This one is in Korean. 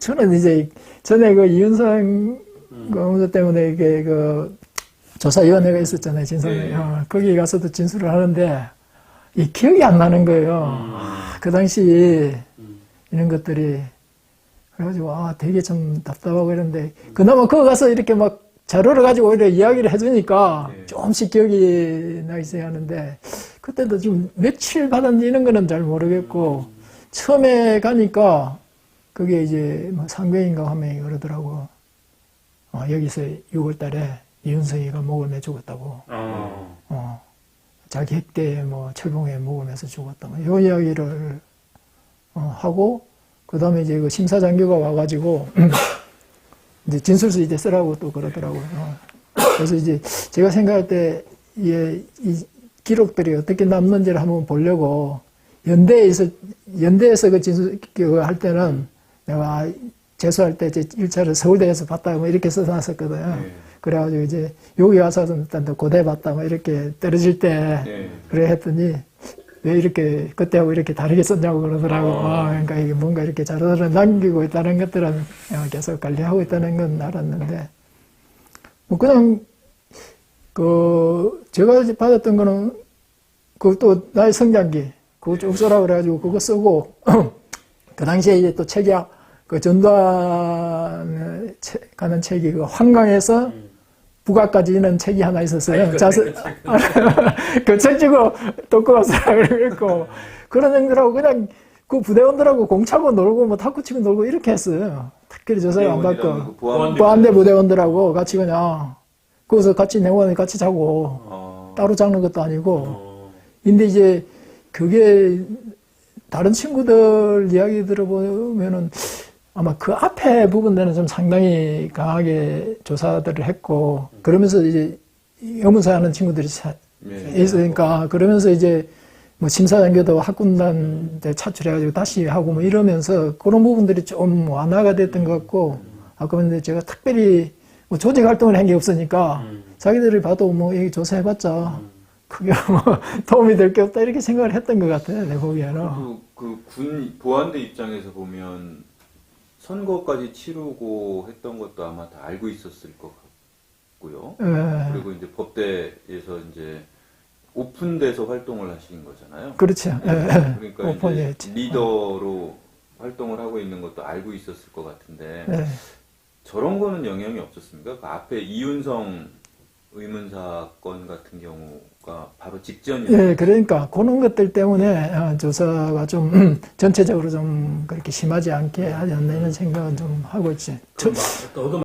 저는 이제 전에 그 이윤성 검사 때문에 이게 그 조사위원회가 있었잖아요, 진상에. 네. 거기 가서도 진술을 하는데 이 기억이 안 나는 거예요. 그 당시 이런 것들이 그래가지고 되게 좀 답답하고 이런데 그나마 거기 가서 이렇게 막 자료를 가지고 오히려 이야기를 해주니까 네. 조금씩 기억이 나기 시작하는데 그때도 지금 며칠 받았는지 이런 거는 잘 모르겠고 처음에 가니까 그게 이제 뭐 상병인가 한 명이 그러더라고. 여기서 6월 달에 이윤성이가 목을 매 죽었다고. 자기 핵대 뭐 철봉에 목을 매서 죽었다. 요 이야기를 하고 그 다음에 이제 그 심사장교가 와가지고 이제 진술서 이제 쓰라고 또 그러더라고요. 그래서 이제 제가 생각할 때 이 기록들이 어떻게 남는지를 한번 보려고 연대에서 그 진술 그거 할 때는 내가 재수할 때 1차를 서울대에서 봤다 뭐 이렇게 써놨었거든요. 네. 그래가지고 이제 여기 와서 일단 고대 봤다 뭐 이렇게 떨어질 때 네. 그래 했더니 왜 이렇게 그때하고 이렇게 다르게 썼냐고 그러더라고. 그러니까 이게 뭔가 이렇게 자료를 남기고 있다는 것들은 계속 관리하고 있다는 건 알았는데 뭐 그냥 그 제가 받았던 거는 그 또 나의 성장기 그거 쭉 써라 그래가지고 그거 쓰고 그 당시에 이제 또 책이야 그 전두환 가는 책이 그 한강에서 북악까지 있는 책이 하나 있었어요. 그 책 주고 독거가 쓰라 그랬고 그런 형들하고 그냥 그 부대원들하고 공차고 놀고 뭐 탁구 치고 놀고 이렇게 했어요. 특별히 조사를 안 받고 보안대 부대원들하고 같이 그냥 거기서 같이 내원에 같이 자고 따로 자는 것도 아니고 근데 이제 그게 다른 친구들 이야기 들어보면은 아마 그 앞에 부분들은 좀 상당히 강하게 조사들을 했고 그러면서 이제 의문사 하는 친구들이 있으니까 그러면서 이제 뭐 심사장교도 학군단 차출해가지고 다시 하고 뭐 이러면서 그런 부분들이 좀 완화가 됐던 것 같고 아까 근데 제가 특별히 뭐 조직 활동을 한 게 없으니까 자기들이 봐도 뭐 여기 조사해봤자 크게 뭐 도움이 될 게 없다 이렇게 생각을 했던 것 같아요. 내 보기에는. 그 군 보안대 입장에서 보면 선거까지 치르고 했던 것도 아마 다 알고 있었을 것 같고요. 그리고 이제 법대에서 이제 오픈돼서 활동을 하신 거잖아요. 그렇죠. 그러니까 오픈이었지. 이제 리더로 활동을 하고 있는 것도 알고 있었을 것 같은데 저런 거는 영향이 없었습니까? 그 앞에 이윤성 의문사 건 같은 경우가 바로 직전이었어요. 예, 그러니까 그런 것들 때문에 조사가 좀 전체적으로 좀 그렇게 심하지 않게 하지 않나 이런 생각은 좀 하고 있지. 너도